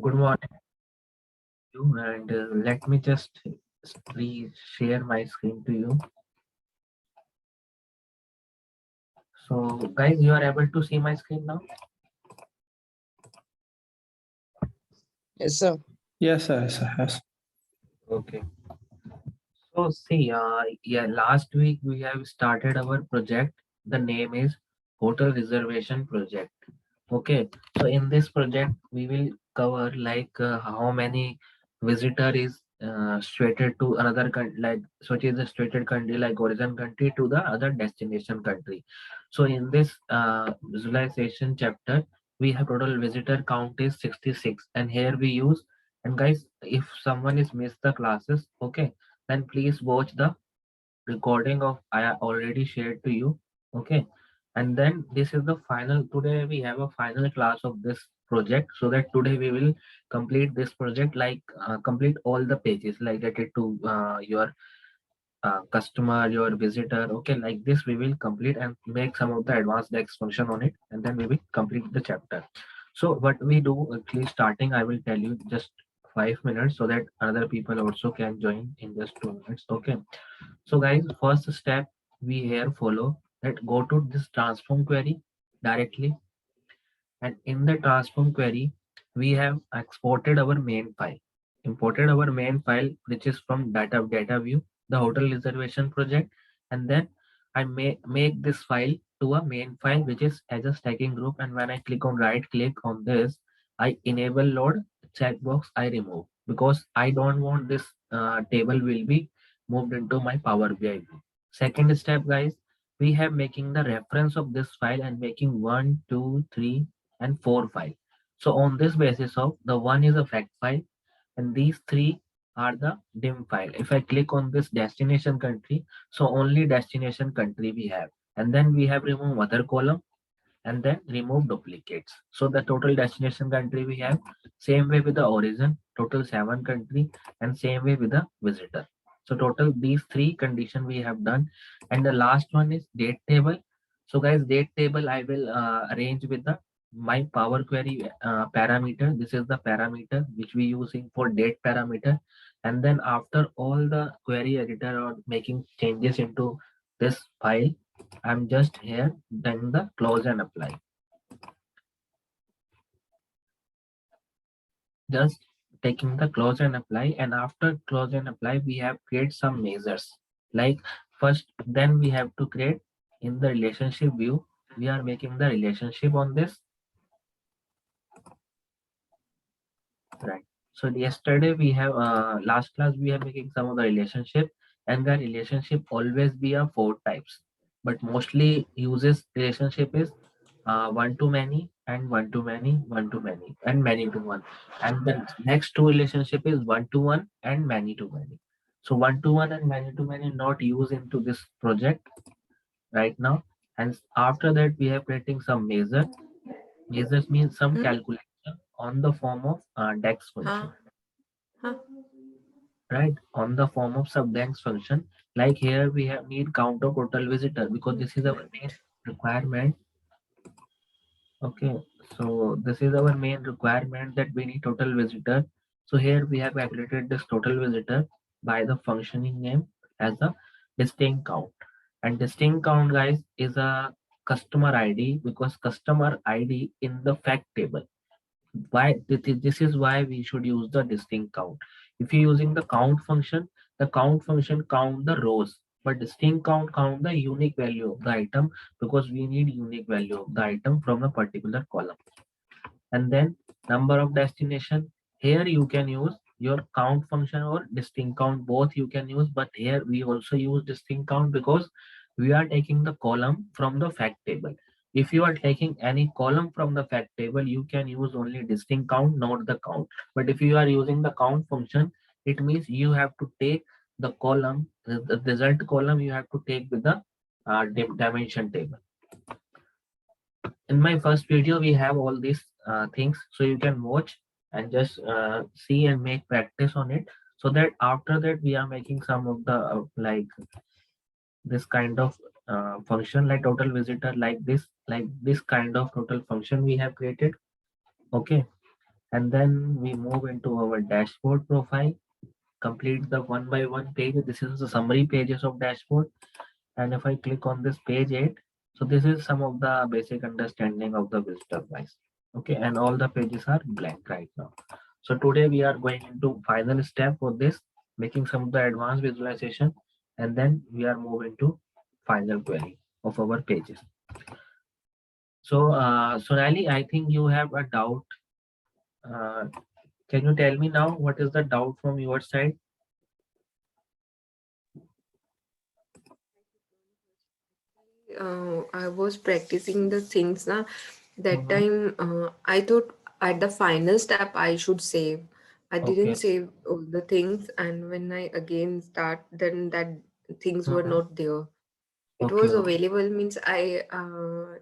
good morning to you, and let me just share my screen to you. So, guys, you are able to see my screen now? Yes, sir. Yes, sir. Yes, sir. Yes. Okay. So, see, yeah, last week we have started our project. The name is Hotel Reservation Project. Okay. So, in this project, we will cover like how many visitor is situated to another country, like such is a situated country like origin country to the other destination country. So, in this visualization chapter, we have total visitor count is 66, and here we use. And guys, if someone is missed the classes, okay, then please watch the recording of I already shared to you. Okay. And then this is the final. Today we have a final class of this project, so that today we will complete this project, like complete all the pages like related to your customer, your visitor. Okay, like this we will complete and make some of the advanced Dex function on it, and then we will complete the chapter. So what we do actually starting, I will tell you just 5 minutes so that other people also can join in just 2 minutes. Okay. So guys, first step we here follow that go to this transform query directly, and in the transform query we have exported our main file, imported our main file which is from data view, the hotel reservation project, and then I may make this file to a main file which is as a stacking group, and when I click on right click on this, I enable load checkbox, I remove because I don't want this table will be moved into my Power BI view. Second step, guys, we have making the reference of this file and making 1, 2, 3, and 4 file. So on this basis of the one is a fact file, and these three are the dim file. If I click on this destination country, so only destination country we have, and then we have remove other column and then remove duplicates. So the total destination country we have, same way with the origin, total 7 country, and same way with the visitor. So total these three condition we have done, and the last one is date table. So guys, date table I will arrange with the my Power Query parameter. This is the parameter which we using for date parameter, and then after all the query editor or making changes into this file, I'm just here then the close and apply. Just taking the close and apply, and after close and apply we have create some measures. Like first, then we have to create in the relationship view. We are making the relationship on this, right? So yesterday we have last class we are making some of the relationship, and the relationship always be a 4 types, but mostly uses relationship is one to many and one to many, one to many, and many to one. And the next two relationship is one to one and many to many. So one to one and many to many not used into this project right now. And after that, we are creating some measure. Measures means some calculation on the form of DEX function, right? On the form of sub DEX function. Like here, we have need count of total visitor because this is our main requirement. Okay, so this is our main requirement that we need total visitor. So here we have calculated this total visitor by the functioning name as a distinct count. And distinct count, guys, is a customer ID because customer ID in the fact table. Why this is why we should use the distinct count. If you're using the count function count the rows, but distinct count the unique value of the item because we need unique value of the item from a particular column. And then number of destination, here you can use your count function or distinct count, both you can use, but here we also use distinct count because we are taking the column from the fact table. If you are taking any column from the fact table, you can use only distinct count, not the count. But if you are using the count function, it means you have to take the column, the result column you have to take with the dimension table. In my first video we have all these things, so you can watch and just see and make practice on it, so that after that we are making some of the like this kind of function like total visitor, like this kind of total function we have created. Okay, and then we move into our dashboard profile, complete the one by one page. This is the summary pages of dashboard. And if I click on this page 8, so this is some of the basic understanding of the visitor wise. Okay, and all the pages are blank right now. So today we are going into final step for this, making some of the advanced visualization, and then we are moving to final query of our pages. So Sonali, I think you have a doubt. Uh, can you tell me now what is the doubt from your side? I was practicing the things now. That Mhm. time, I thought at the final step I should save. I didn't Okay. save all the things, and when I again start, then that things were Mhm. not there. It Okay. was Okay. available means I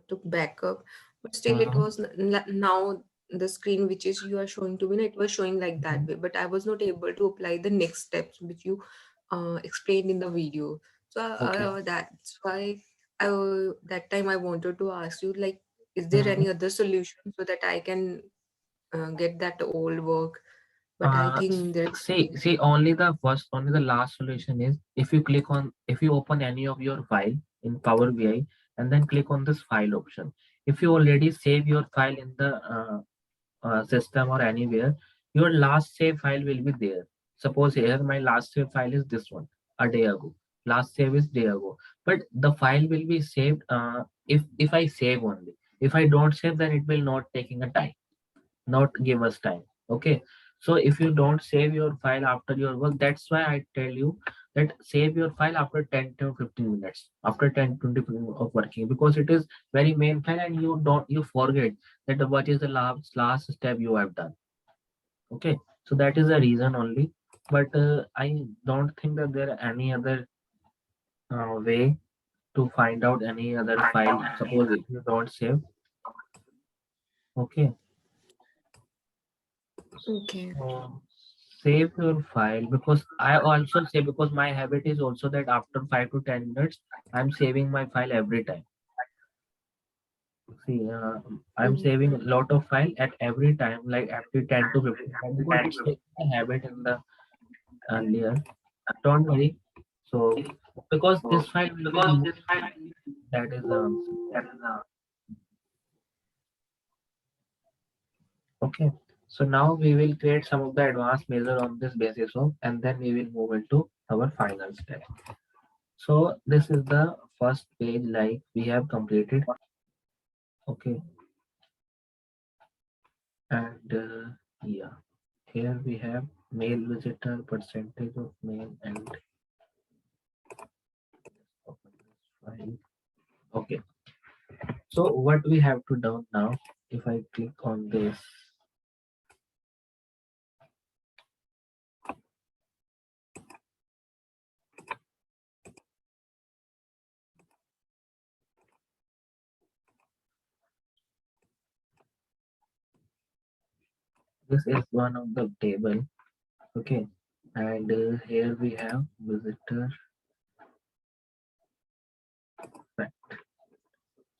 took backup, but still it Mhm. was now the screen which is you are showing to me, it was showing like that Mhm. way, but I was not able to apply the next steps which you explained in the video. So Okay. that's why that time I wanted to ask you, like, is there Mhm. any other solution so that I can get that old work? But I Uh, think there. see, only the last solution is if you open any of your file in Power BI and then click on this file option. If you already save your file in the system or anywhere, your last save file will be there. Suppose here my last save file is this one, a day ago. Last save is day ago, but the file will be saved if I save only. If I don't save, then it will not taking a time, not give us time. Okay, so if you don't save your file after your work, that's why I tell you that save your file after 10 to 15 minutes, after 10-20 minutes of working, because it is very main file and you forget that what is the last step you have done. Okay, so that is the reason only, but I don't think that there are any other way to find out any other file, suppose if you don't save. Okay. Okay. So save your file, because I also say, because my habit is also that after 5 to 10 minutes I'm saving my file every time. See, I'm Mm. saving a lot of file at every time, like every 10 to 15 minutes, because it's like a habit in the earlier. Don't worry. So because this file will be used, that is the answer. Okay. So now we will create some of the advanced measure on this basis of, and then we will move into our final step. So this is the first page like we have completed. Okay, and yeah, here we have male visitor, percentage of male, and open this file. Okay, so what we have to do now, if I click on this, this is one of the table. Okay, and here we have visitor fact.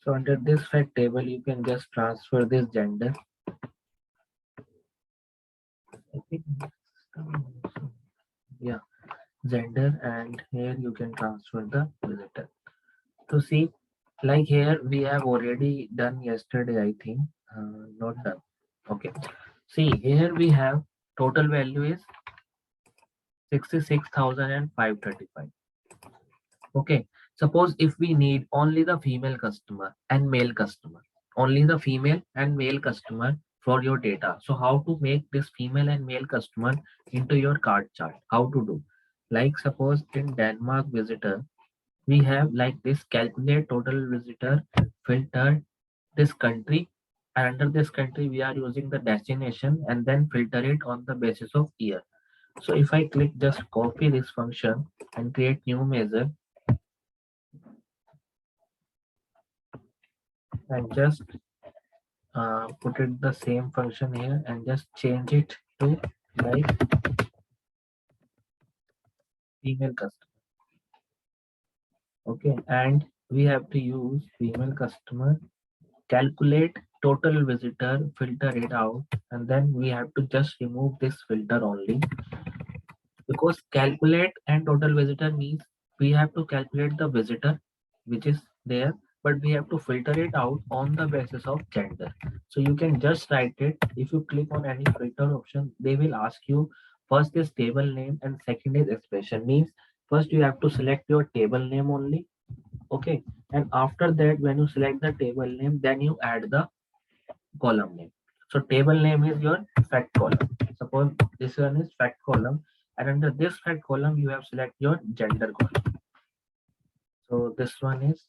So under this fact table, you can just transfer this gender. I think, yeah, gender, and here you can transfer the visitor. To see, like here we have already done yesterday, I think, not done. Okay, see here we have total value is 66,535. Okay, suppose if we need only the female customer and male customer, only the female and male customer for your data, so how to make this female and male customer into your card chart? How to do? Like suppose in Denmark visitor, we have like this: calculate total visitor, filter this country, and under this country we are using the destination, and then filter it on the basis of year. So if I click just copy this function and create new measure, and just put it the same function here and just change it to like female customer. Okay, and we have to use female customer, calculate total visitor, filter it out, and then we have to just remove this filter only, because calculate and total visitor means we have to calculate the visitor which is there, but we have to filter it out on the basis of gender. So you can just write it. If you click on any filter option, they will ask you first is table name and second is expression. Means first you have to select your table name only. Okay, and after that when you select the table name, then you add the column name. So table name is your fact column. Suppose this one is fact column, and under this fact column you have select your gender column. So this one is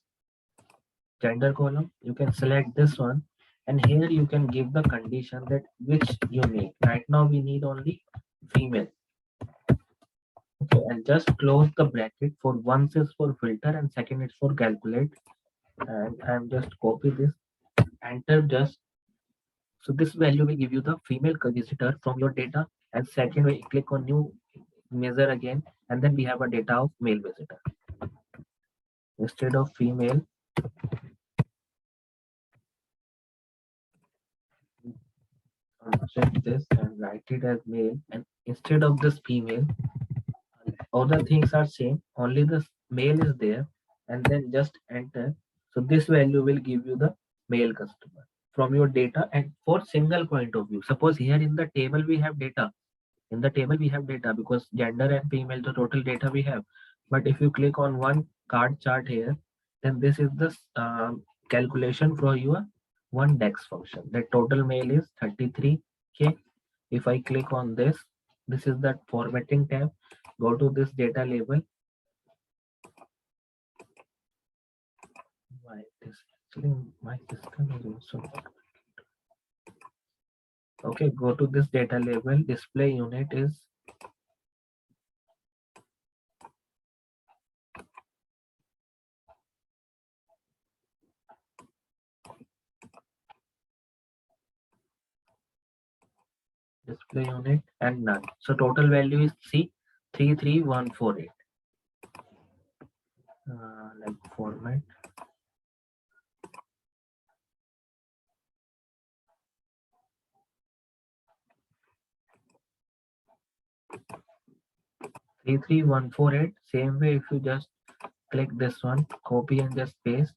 gender column. You can select this one, and here you can give the condition that which you need. Right now we need only female. Okay, and just close the bracket. For once is for filter and second is for calculate. And I'm just copy this, enter just. So this value will give you the female visitor from your data. And second, we click on new measure again, and then we have a data of male visitor. Instead of female, check this and write it as male. And instead of this female, other things are same. Only the male is there, and then just enter. So this value will give you the male customer from your data. And for single point of view, suppose here in the table we have data. In the table we have data because gender and female, the total data we have. But if you click on one card chart here, then this is the calculation for your one dex function. The total male is 33. Okay, if I click on this, this is the formatting tab. Go to this data label. Why this actually my system is also not. Okay, go to this data label. Display unit is display unit and none. So total value is C 33148. Like format. Three three one four eight. Same way, if you just click this one, copy and just paste.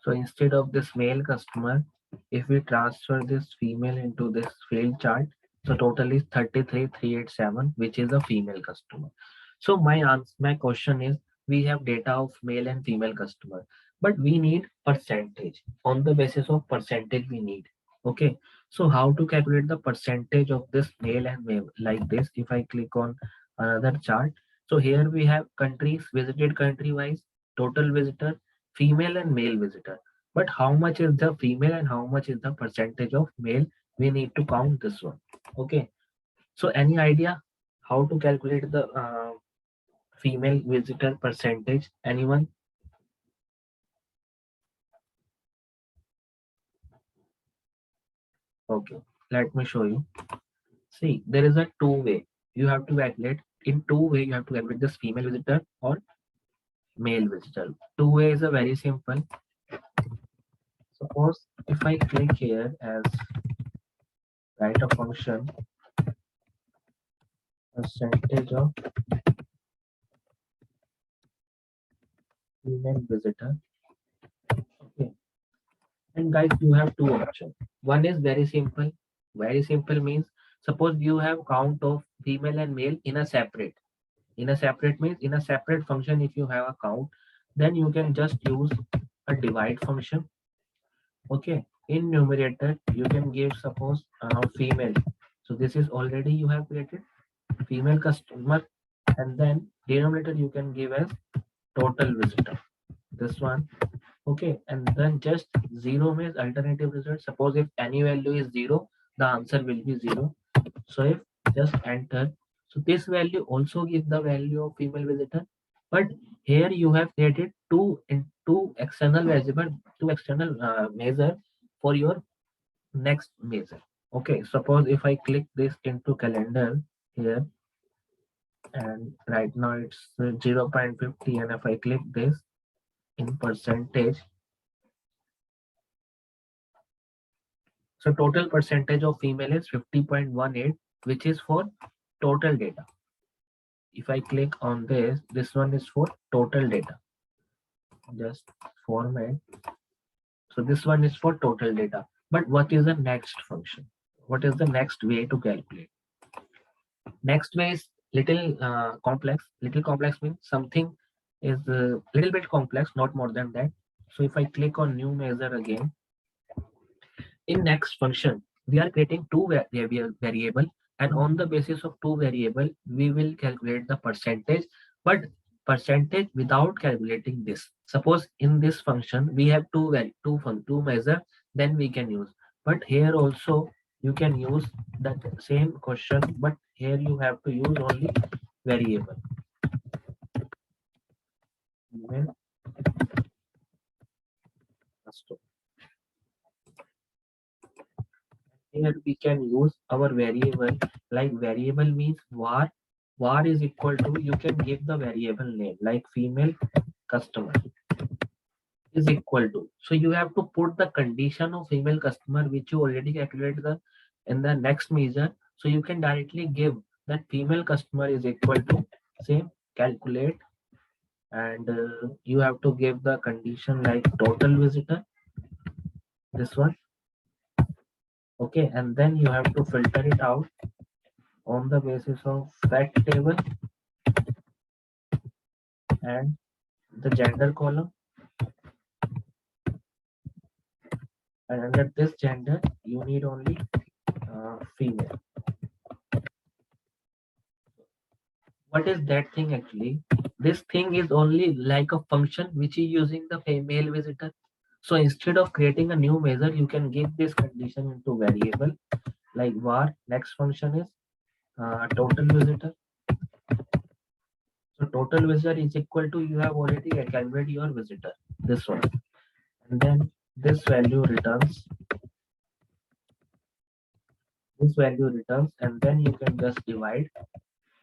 So instead of this male customer, if we transfer this female into this field chart, so total is 33387, which is a female customer. So my question is, we have data of male and female customer, but we need percentage. On the basis of percentage we need. Okay, so how to calculate the percentage of this male and male? Like this, if I click on another chart, so here we have countries visited country wise, total visitor, female and male visitor. But how much is the female and how much is the percentage of male? We need to count this one. Okay, so any idea how to calculate the female visitor percentage? Anyone? Okay, let me show you. See, there is a two-way. You have to calculate in two-way. You have to calculate this female visitor or male visitor. Two-way is a very simple. Suppose if I click here as write a function percentage of female visitor. Okay, and guys, you have two options. One is very simple. Very simple means suppose you have count of female and male in a separate. In a separate means in a separate function, if you have a count, then you can just use a divide function. Okay, in numerator you can give suppose female. So this is already you have created female customer, and then denominator you can give as total visitor. This one. Okay, and then just zero means alternative result. Suppose if any value is zero, the answer will be zero. So if just enter, so this value also gives the value of female visitor, but here you have created two external variable, two external measure for your next measure. Okay, suppose if I click this into calendar here, and right now it's 0.50, and if I click this in percentage, so total percentage of female is 50.18, which is for total data. If I click on this one is for total data. Just format. So this one is for total data. But what is the next function? What is the next way to calculate? Next way is little complex. Little complex means something is a little bit complex, not more than that. So if I click on new measure again, in next function, we are creating two variable, and on the basis of two variable, we will calculate the percentage, but percentage without calculating this. Suppose in this function, we have two measure, then we can use. But here also, you can use that same question, but here you have to use only variable. Even custom. Here we can use our variable, like variable means var. Var is equal to, you can give the variable name like female customer is equal to. So you have to put the condition of female customer which you already calculated in the next measure. So you can directly give that female customer is equal to same calculate, and you have to give the condition like total visitor, this one. Okay, and then you have to filter it out on the basis of fact table and the gender column, and under this gender you need only female. What is that thing actually? This thing is only like a function which is using the female visitor. So instead of creating a new measure, you can give this condition into variable like var. Next function is total visitor. So total visitor is equal to, you have already calculated your visitor, this one, and then this value returns. This value returns, and then you can just divide.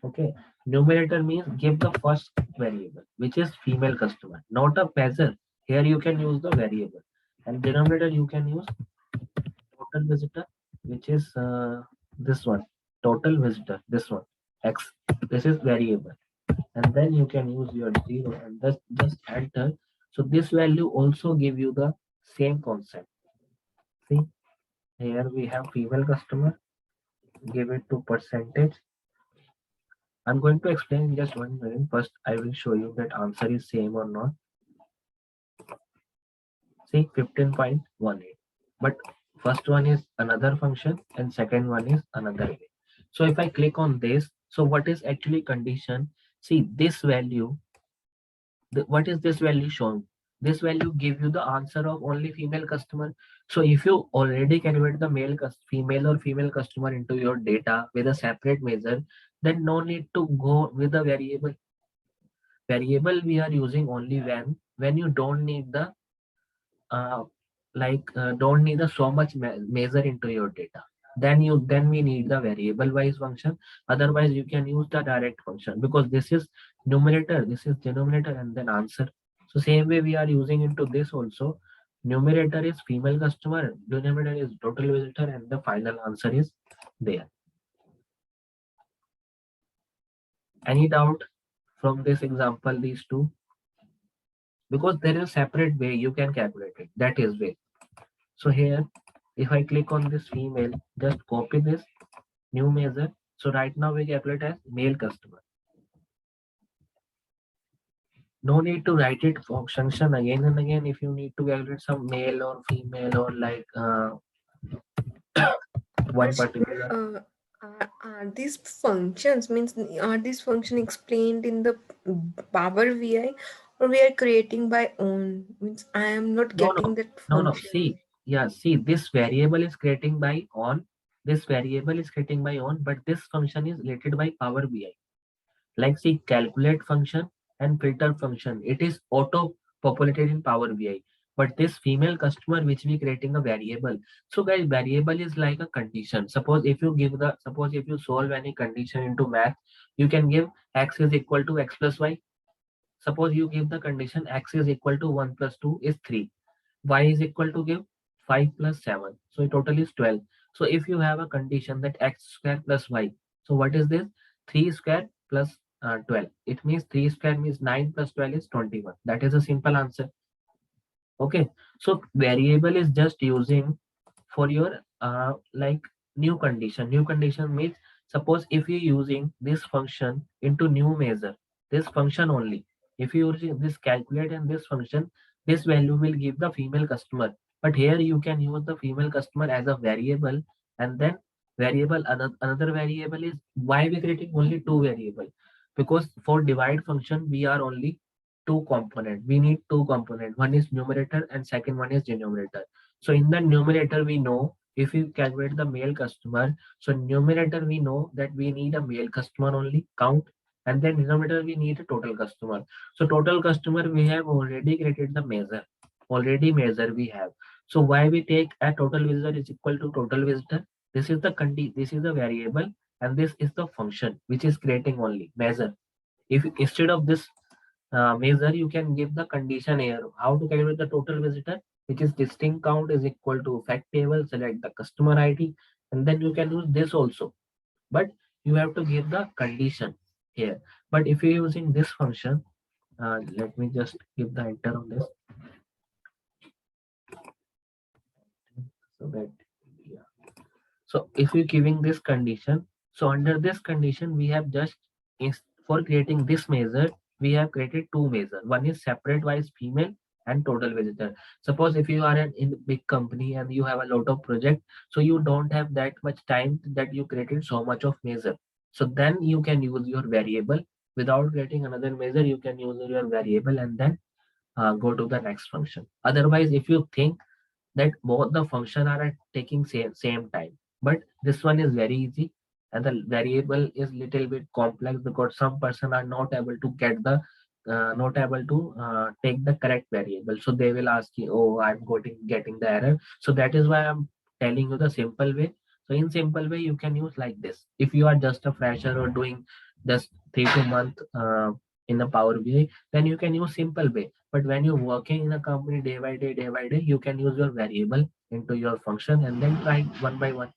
Okay, numerator means give the first variable, which is female customer, not a measure. Here you can use the variable, and denominator you can use total visitor, which is this one, total visitor, this one, x. This is variable, and then you can use your 0 and just enter. So this value also give you the same concept. See, here we have female customer, give it to percentage. I'm going to explain in just 1 minute. First, I will show you that answer is same or not. See, 15.18. But first one is another function and second one is another way. So if I click on this, so what is actually condition? See, this value, what is this value showing? This value give you the answer of only female customer. So if you already calculate the female or female customer into your data with a separate measure, then no need to go with the variable. Variable we are using only when you don't need the don't need the so much measure into your data. Then we need the variable wise function. Otherwise you can use the direct function, because this is numerator, this is denominator, and then answer. So same way we are using into this also. Numerator is female customer, denominator is total visitor, and the final answer is there. Any doubt from this example, these two? Because there is a separate way you can calculate it, that is way. So here, if I click on this female, just copy this new measure. So right now we calculate as male customer. No need to write it for function again and again if you need to calculate some male or female or like one particular. Are these functions are these function explained in the Power BI, or we are creating by own? Means I am not No, getting that no. function. See, yeah, see, this variable is creating by on. This variable is creating by on, but this function is related by Power BI. Like see, calculate function and filter function. It is auto populated in Power BI. But this female customer which we creating a variable. So guys, variable is like a condition. Suppose if you solve any condition into math, you can give x is equal to x plus y. Suppose you give the condition x is equal to 1 plus 2 is 3, y is equal to give 5 plus 7, so total is 12. So if you have a condition that x square plus y, so what is this? 3 square plus 12, it means 3 square means 9 plus 12 is 21. That is a simple answer. Okay, so variable is just using for your like new condition means, suppose if you're using this function into new measure, this function only, if you using this calculate and this function, this value will give the female customer. But here you can use the female customer as a variable, and then variable, another variable is why we creating only two variable, because for divide function we are only two component, we need two component, one is numerator and second one is denominator. So in the numerator, we know if you calculate the male customer, so numerator we know that we need a male customer only count, and then denominator we need a total customer. So total customer we have already created the measure, already measure we have. So why we take a total visitor is equal to total visitor. This is the this is the variable, and this is the function which is creating only measure. If instead of this measure, you can give the condition here. How to calculate the total visitor, which is distinct count is equal to fact table, select the customer ID, and then you can use this also. But you have to give the condition here. But if you're using this function, let me just give the enter on this. So that, yeah. So if you're giving this condition, so under this condition, we have just for creating this measure, we have created two measure. One is separate wise female and total visitor. Suppose if you are in big company and you have a lot of project, so you don't have that much time that you created so much of measure. So then you can use your variable without creating another measure. You can use your variable and then go to the next function. Otherwise, if you think that both the function are at taking same time, but this one is very easy and the variable is little bit complex because some person are not able to get the not able to take the correct variable, so they will ask you, oh, I'm getting the error. So that is why I'm telling you the simple way. So in simple way you can use like this. If you are just a fresher or doing just 3 2 month in a Power BI, then you can use simple way. But when you're working in a company day by day, you can use your variable into your function and then try one by one.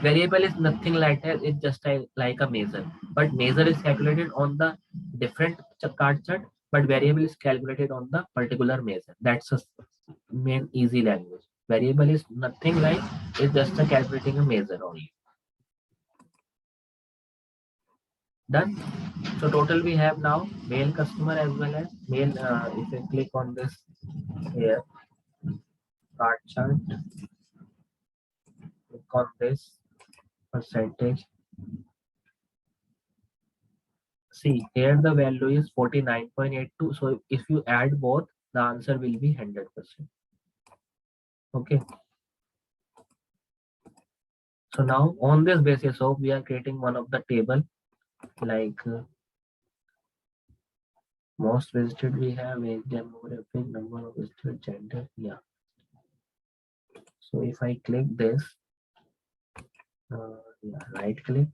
Variable is nothing like that. It's just like a measure. But measure is calculated on the different card chart, but variable is calculated on the particular measure. That's a main easy language. Variable is nothing like, it's just a calculating a measure only. Done. So total we have now male customer as well as male. If I click on this here, card chart, click on this percentage. See here the value is 49.82. So if you add both, the answer will be 100%. Okay. So now on this basis of we are creating one of the table like most visited we have age demographic, number of visited, gender. Yeah. So if I click this, yeah, right click,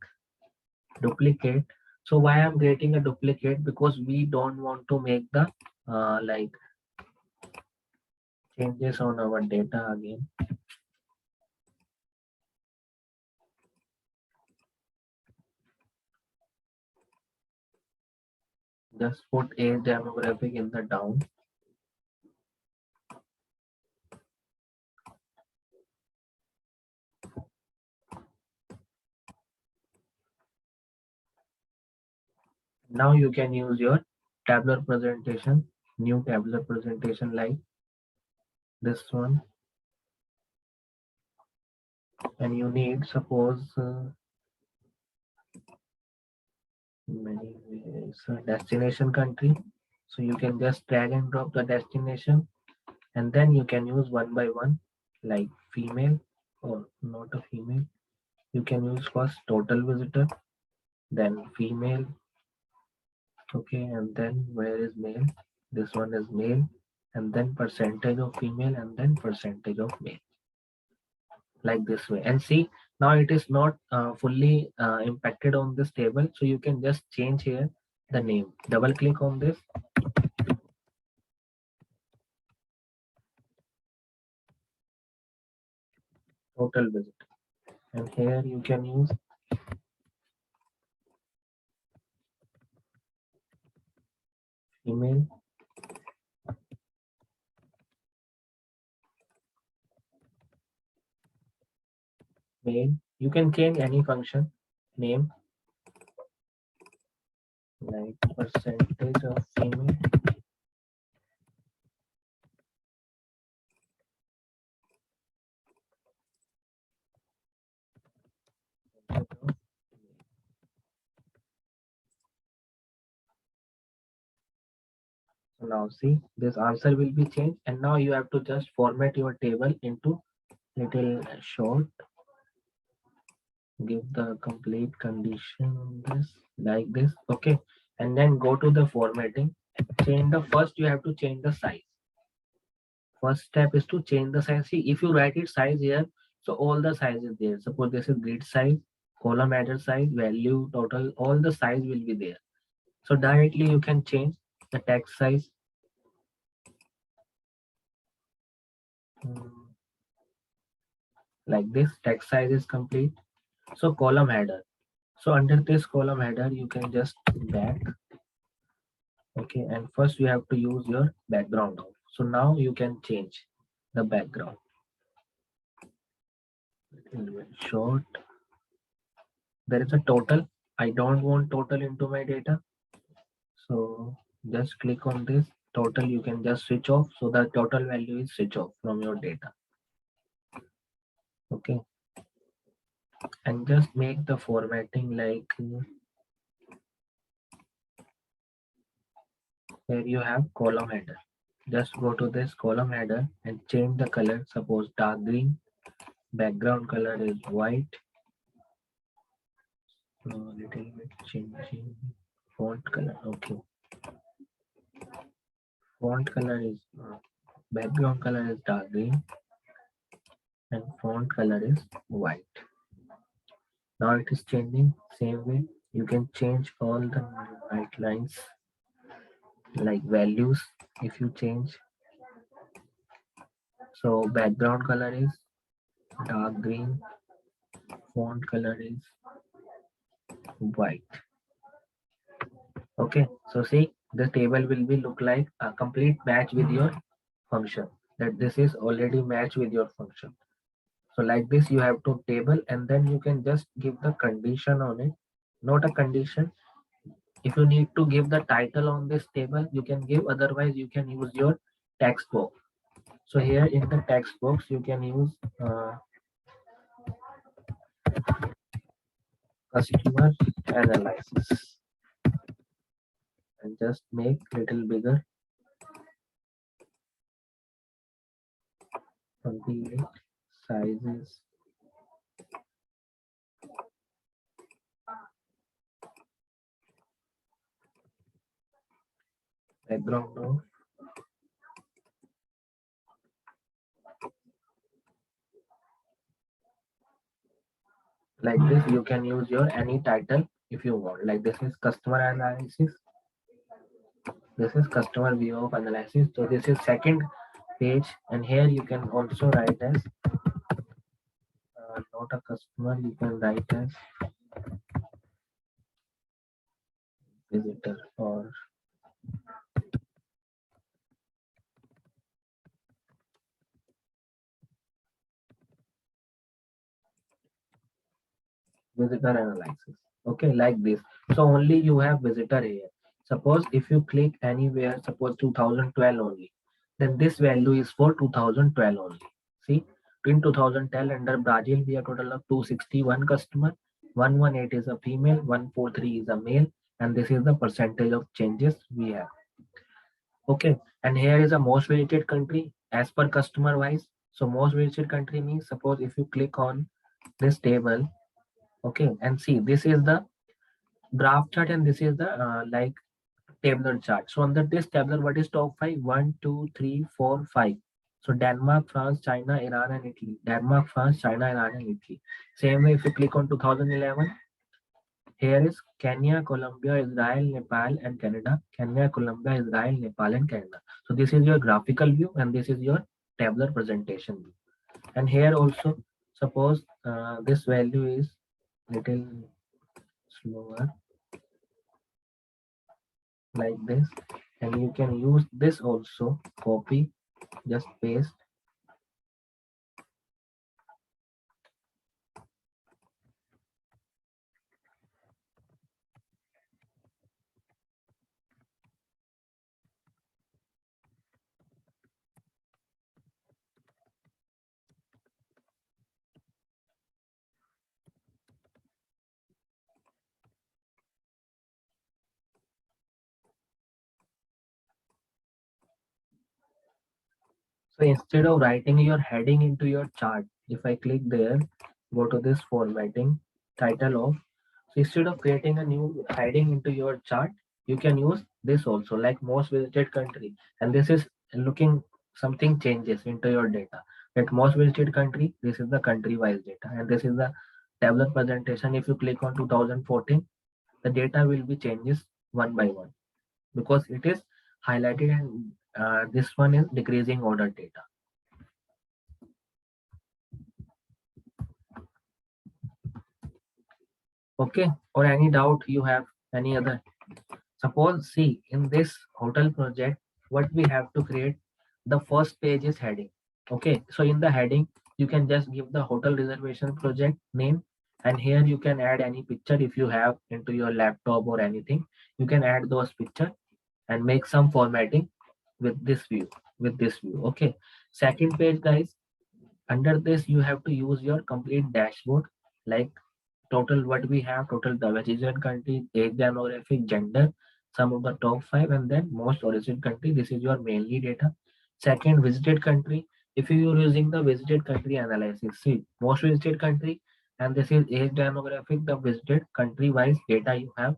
duplicate. So why I'm creating a duplicate? Because we don't want to make the like changes on our data again. Just put age demographic in the down. Now you can use your tabular presentation, new tabular presentation like this one. And you need suppose many ways, destination country. So you can just drag and drop the destination, and then you can use one by one like female or not a female. You can use first total visitor, then female. Okay, and then where is male? This one is male, and then percentage of female, and then percentage of male, like this way. And see, now it is not fully impacted on this table, so you can just change here the name. Double click on this. Total visit, and here you can use email, male. You can change any function name, like percentage of female, so now see, this answer will be changed, and now you have to just format your table into little short. Give the complete condition on this, like this. Okay, and then go to the formatting. Change the first, you have to change the size. First step is to change the size. See, if you write it size here, so all the size is there. Suppose this is grid size, column header size, value, total, all the size will be there. So directly you can change the text size. Like this, text size is complete. So column header. So under this column header, you can just back. Okay, and first you have to use your background. So now you can change the background. Little bit short. There is a total. I don't want total into my data. So just click on this total. You can just switch off. So the total value is switch off from your data. Okay. And just make the formatting like where you have column header. Just go to this column header and change the color. Suppose dark green. Background color is white. So little bit changing font color. Okay. Font color is background color is dark green and font color is white. Now it is changing same way. You can change all the white lines like values if you change. So background color is dark green, font color is white. Okay, so see, the table will be look like a complete match with your function, that this is already matched with your function. So like this you have to table, and then you can just give the condition on it. Not a condition. If you need to give the title on this table, you can give, otherwise you can use your text box. So here in the text box you can use customer analysis and just make little bigger. 28 sizes. Background of like this. You can use your any title if you want. Like this is customer analysis. This is customer view of analysis. So this is second page, and here you can also write as not a customer. You can write as visitor or visitor analysis. Okay, like this. So only you have visitor here. Suppose if you click anywhere, suppose 2012 only, then this value is for 2012 only. See, in 2010 under Brazil we have total of 261 customer, 118 is a female, 143 is a male, and this is the percentage of changes we have. Okay, and here is a most visited country as per customer wise. So most visited country means, suppose if you click on this table, okay, and see, this is the graph chart, and this is the like tabular chart. So under this tabular, what is top 5? 1, 2, 3, 4, 5. So Denmark, France, China, Iran, and Italy. Denmark, France, China, Iran, and Italy. Same way, if you click on 2011, here is Kenya, Colombia, Israel, Nepal, and Canada. Kenya, Colombia, Israel, Nepal, and Canada. So this is your graphical view, and this is your tabular presentation view. And here also, suppose this value is little slower, like this, and you can use this also. Copy, just paste. So instead of writing your heading into your chart, if I click there, go to this formatting, title of. So instead of creating a new heading into your chart, you can use this also, like most visited country. And this is looking something changes into your data. That most visited country, this is the country wise data, and this is the tabular presentation. If you click on 2014, the data will be changes one by one because it is highlighted, and this one is decreasing order data. Okay, or any doubt you have, any other? Suppose, see, in this hotel project, what we have to create, the first page is heading. Okay, so in the heading, you can just give the hotel reservation project name, and here you can add any picture if you have into your laptop or anything. You can add those picture and make some formatting with this view, Okay, second page, guys, under this you have to use your complete dashboard, like total what we have, total the origin country, age demographic, gender, some of the top 5, and then most origin country. This is your mainly data. Second, visited country. If you are using the visited country analysis, see most visited country, and this is age demographic, the visited country wise data you have.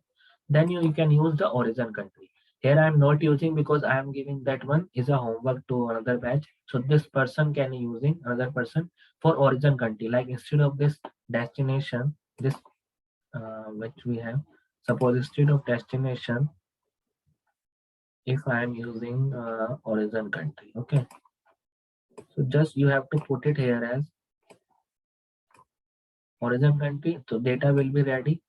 Then you can use the origin country. Here I am not using because I am giving that one is a homework to another batch. So this person can using another person for origin country. Like instead of this destination, this which we have, suppose instead of destination, if I am using origin country, okay, so just you have to put it here as origin country, so data will be ready.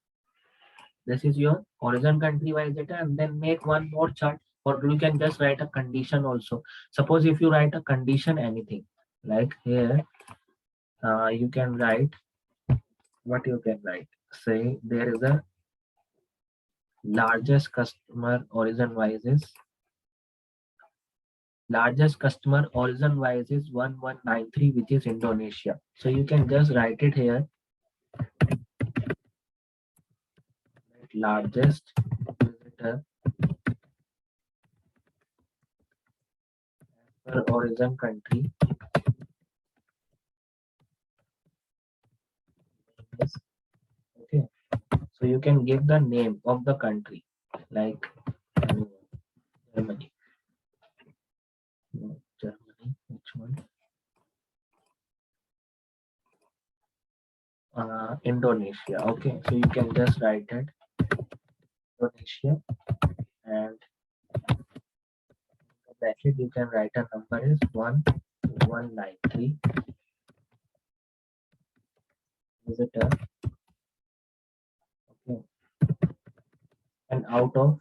This is your origin country wise data, and then make one more chart, or you can just write a condition also. Suppose if you write a condition anything, like here, you can write what you can write. Say there is a largest customer origin wise is is 1193, which is Indonesia. So you can just write it here, largest visitor per origin country is, okay. So you can give the name of the country, like Germany. No, Germany, which one? Indonesia. Okay, so you can just write it Indonesia, and the bracket you can write a number is 1193 visitor. Okay, and out of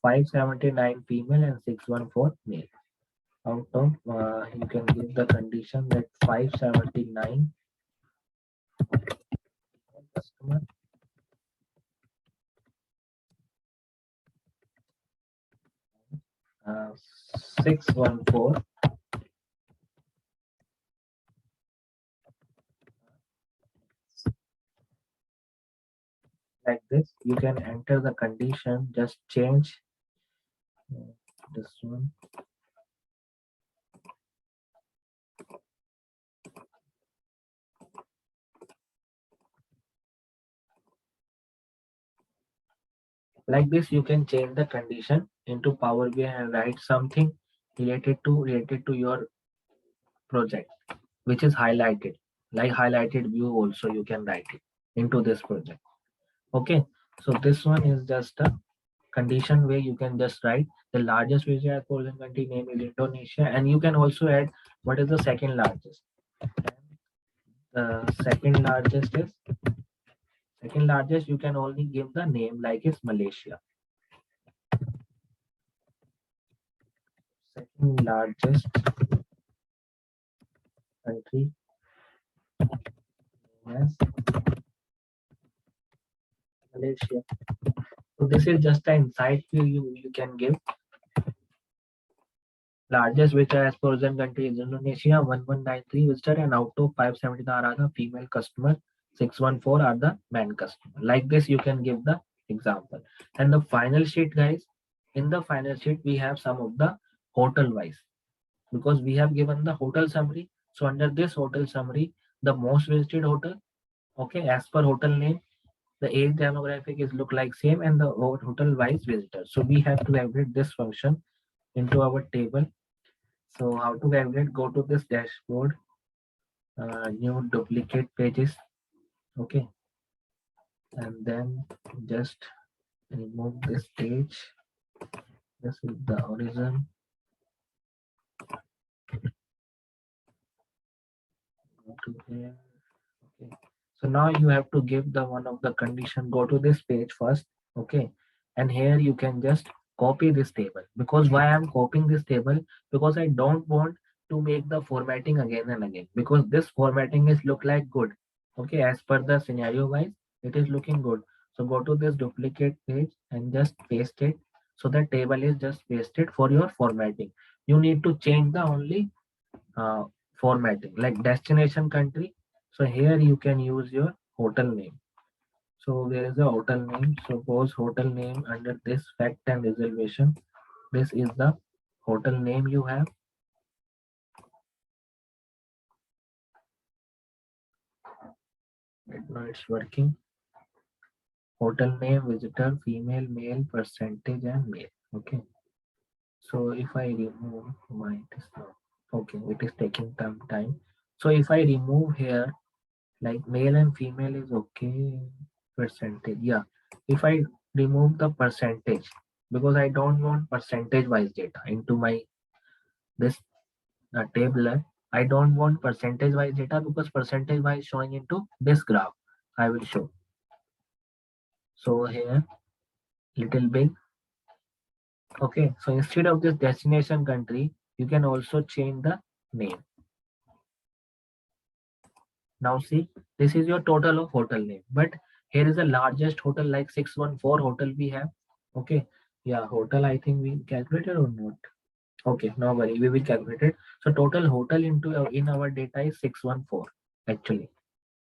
579 female and 614 male. Out of you can give the condition that 579 customer, 614 like this. You can enter the condition, just change this one. Like this, you can change the condition into Power BI and write something related to your project, which is highlighted, like highlighted view also you can write it into this project. Okay, so this one is just a condition where you can just write the largest visa tourism country name is Indonesia, and you can also add what is the second largest. The second largest you can only give the name like it's Malaysia. Second largest country, yes, Malaysia. So this is just an insight view you can give. Largest visitor as per Asian country is Indonesia, 1193 visitor, and out of 579 are the female customer, 614 are the man customer. Like this, you can give the example. And the final sheet, guys, in the final sheet, we have some of the hotel wise, because we have given the hotel summary. So under this hotel summary, the most visited hotel, okay, as per hotel name, the age demographic is look like same, and the hotel wise visitors. So we have to calculate this function into our table. So how to calculate? Go to this dashboard, new duplicate pages, okay, and then just remove this page. This is the origin. Go to here. Okay. So now you have to give the one of the condition. Go to this page first, okay, and here you can just copy this table. Because why I'm copying this table? Because I don't want to make the formatting again and again, because this formatting is look like good, okay, as per the scenario wise it is looking good. So go to this duplicate page and just paste it, so the table is just pasted for your formatting. You need to change the only uh, formatting like destination country. So here you can use your hotel name. So there is a hotel name. Suppose hotel name under this fact and reservation. This is the hotel name you have. Right now it's working. Hotel name, visitor, female, male, percentage, and male. Okay. So if I remove my it is now okay, it is taking some time. So if I remove here, like male and female is okay, percentage, yeah. If I remove the percentage, because I don't want percentage wise data into my this table, I don't want percentage wise data, because percentage wise showing into this graph I will show. So here little big, okay. So instead of this destination country, you can also change the name. Now see, this is your total of hotel name, but here is the largest hotel like 614 hotel we have. Okay, yeah, hotel I think we calculated or not. Okay, no worry, we will calculate it. So total hotel into in our data is 614. Actually,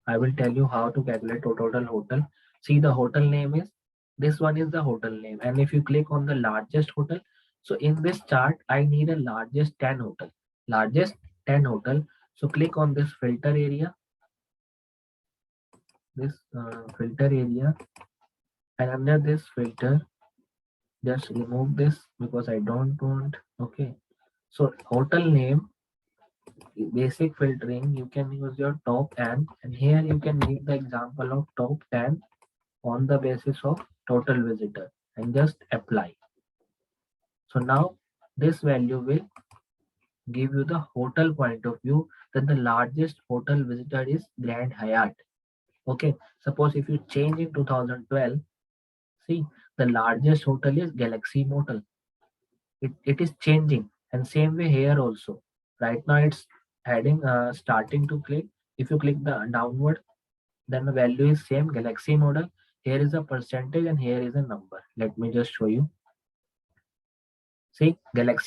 I will tell you how to calculate total hotel. See, the hotel name is this one is the hotel name, and if you click on the largest hotel, so in this chart I need a largest 10 hotel, largest 10 hotel. So click on this filter area, this filter area, and under this filter just remove this because I don't want. Okay, so hotel name, basic filtering, you can use your top and here you can make the example of top 10 on the basis of total visitor and just apply. So now this value will give you the hotel point of view that the largest hotel visitor is Grand Hyatt. Okay, suppose if you change in 2012, see, the largest hotel is Galaxy Motel. It is changing, and same way here also. Right now it's heading starting to click. If you click the downward, then the value is same Galaxy model. Here is a percentage and here is a number. Let me just show you. See, Galaxy